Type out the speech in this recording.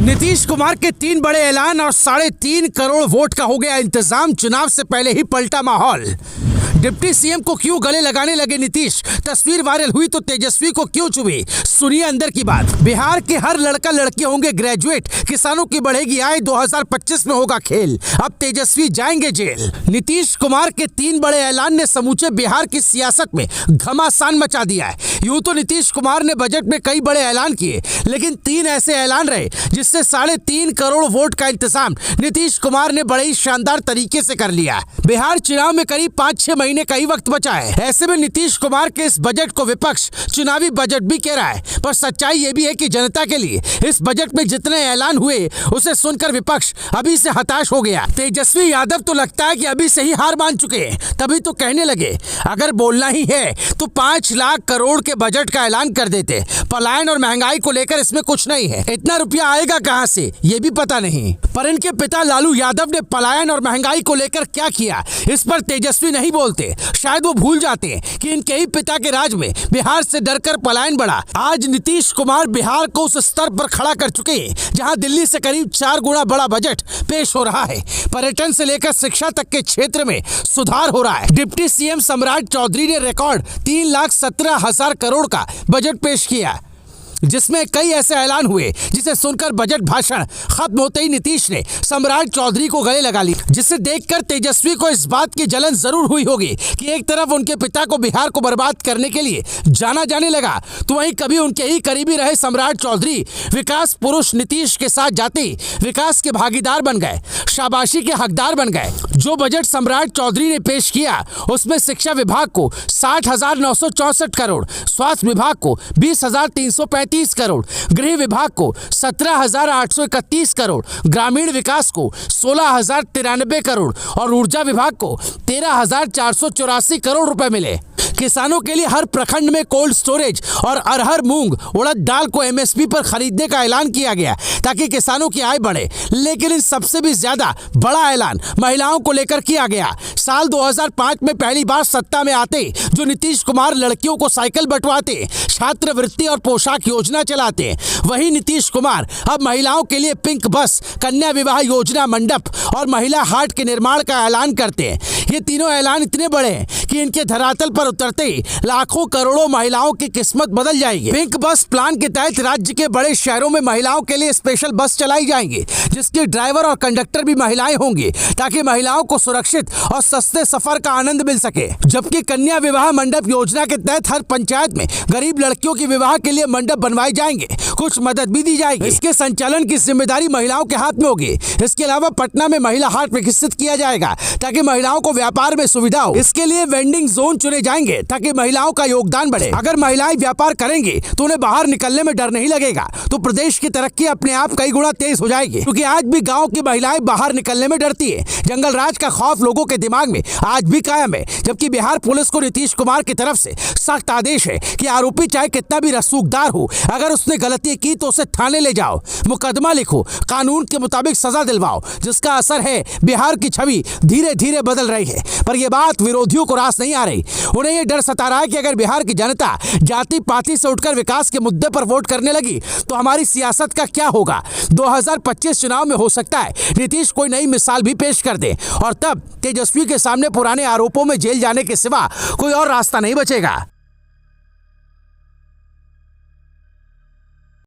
नीतीश कुमार के 3 बड़े ऐलान और 3.5 करोड़ वोट का हो गया इंतजाम। चुनाव से पहले ही पलटा माहौल। डिप्टी सीएम को क्यों गले लगाने लगे नीतीश? तस्वीर वायरल हुई तो तेजस्वी को क्यों चुभी? सुनिए अंदर की बात। बिहार के हर लड़का लड़की होंगे ग्रेजुएट, किसानों की बढ़ेगी आय, 2025 में होगा खेल, अब तेजस्वी जाएंगे जेल। नीतीश कुमार के 3 बड़े ऐलान ने समूचे बिहार की सियासत में घमासान मचा दिया है। यूं तो नीतीश कुमार ने बजट में कई बड़े ऐलान किए, लेकिन 3 ऐसे ऐलान रहे जिससे 3.5 करोड़ वोट का इंतजाम नीतीश कुमार ने बड़े ही शानदार तरीके से कर लिया। बिहार चुनाव में करीब 5-6 महीने का ही वक्त बचा है। ऐसे में नीतीश कुमार के इस बजट को विपक्ष चुनावी बजट भी कह रहा है, पर सच्चाई ये भी है कि जनता के लिए इस बजट में जितने ऐलान हुए उसे सुनकर विपक्ष अभी से हताश हो गया। तेजस्वी यादव तो लगता है कि अभी से ही हार मान चुके हैं, तभी तो कहने लगे अगर बोलना ही है तो 5 लाख करोड़ के बजट का ऐलान कर देते। पलायन और महंगाई को लेकर इसमें कुछ नहीं है, इतना रुपया आएगा कहां से ये भी पता नहीं। पर इनके पिता लालू यादव ने पलायन और महंगाई को लेकर क्या किया, इस पर तेजस्वी नहीं बोलते। शायद वो भूल जाते हैं कि इनके ही पिता के राज में बिहार से डरकर पलायन बढ़ा। आज नीतीश कुमार बिहार को उस स्तर पर खड़ा कर चुके हैं जहां दिल्ली से करीब 4 गुना बड़ा बजट पेश हो रहा है। पर्यटन से लेकर शिक्षा तक के क्षेत्र में सुधार हो रहा है। डिप्टी सीएम सम्राट चौधरी ने रिकॉर्ड 3,17,000 करोड़ का बजट पेश किया, जिसमें कई ऐसे ऐलान हुए जिसे सुनकर बजट भाषण खत्म होते ही नीतीश ने सम्राट चौधरी को गले लगा ली, जिसे देखकर तेजस्वी को इस बात की जलन जरूर हुई होगी कि एक तरफ उनके पिता को बिहार को बर्बाद करने के लिए जाना जाने लगा, तो वहीं कभी उनके ही करीबी रहे सम्राट चौधरी विकास पुरुष नीतीश के साथ जाते ही विकास के भागीदार बन गए, शाबाशी के हकदार बन गए। जो बजट सम्राट चौधरी ने पेश किया उसमें शिक्षा विभाग को 60,964 करोड़, स्वास्थ्य विभाग को 20,335 करोड़, गृह विभाग को 17,831 करोड़, ग्रामीण विकास को 16,093 करोड़ और ऊर्जा विभाग को 13,484 करोड़ रुपए मिले। किसानों के लिए हर प्रखंड में कोल्ड स्टोरेज और अरहर, मूंग, उड़द दाल को एमएसपी पर खरीदने का ऐलान किया गया ताकि किसानों की आय बढ़े। लेकिन इन सबसे भी ज्यादा बड़ा ऐलान महिलाओं को लेकर किया गया। साल 2005 में पहली बार सत्ता में आते जो नीतीश कुमार लड़कियों को साइकिल बंटवाते, छात्रवृत्ति और पोशाक योजना चलाते, वही नीतीश कुमार अब महिलाओं के लिए पिंक बस, कन्या विवाह योजना, मंडप और महिला हाट के निर्माण का ऐलान करते हैं। ये तीनों ऐलान इतने बड़े हैं कि इनके धरातल पर उतरते ही लाखों करोड़ों महिलाओं की किस्मत बदल जाएगी। पिंक बस प्लान के तहत राज्य के बड़े शहरों में महिलाओं के लिए स्पेशल बस चलाई जाएंगी, जिसके ड्राइवर और कंडक्टर भी महिलाएं होंगी ताकि महिलाओं को सुरक्षित और सस्ते सफर का आनंद मिल सके। जबकि कन्या विवाह मंडप योजना के तहत हर पंचायत में गरीब लड़कियों के विवाह के लिए मंडप बनवाए जाएंगे, कुछ मदद भी दी जाएगी। इसके संचालन की जिम्मेदारी महिलाओं के हाथ में होगी। इसके अलावा पटना में महिला हाट विकसित किया जाएगा ताकि महिलाओं को व्यापार में सुविधा हो। इसके लिए वेंडिंग जोन चुने जाएंगे ताकि महिलाओं का योगदान बढ़े। अगर महिलाएं व्यापार करेंगी तो उन्हें बाहर निकलने में डर नहीं लगेगा, तो प्रदेश की तरक्की अपने आप कई गुना तेज हो जाएगी। क्योंकि आज भी गाँव की महिलाएं बाहर निकलने में डरती है। जंगल राज का खौफ लोगों के दिमाग में आज भी कायम है। जबकि बिहार पुलिस को नीतीश कुमार की तरफ से सख्त आदेश है कि आरोपी चाहे कितना भी रसूखदार हो, अगर उसने गलती की तो उसे थाने ले जाओ, मुकदमा लिखो, कानून के मुताबिक सजा दिलवाओ। जिसका असर है बिहार की छवि धीरे धीरे बदल रही है। पर यह बात विरोधियों को रास नहीं आ रही। उन्हें यह डर सता रहा है कि अगर बिहार की जनता जाति पाति से उठकर विकास के मुद्दे पर वोट करने लगी तो हमारी सियासत का क्या होगा। 2025 चुनाव में हो सकता है नीतीश कोई नई मिसाल भी पेश कर दे और तब तेजस्वी के सामने पुराने आरोपों में जेल जाने के सिवा कोई और रास्ता नहीं बचेगा।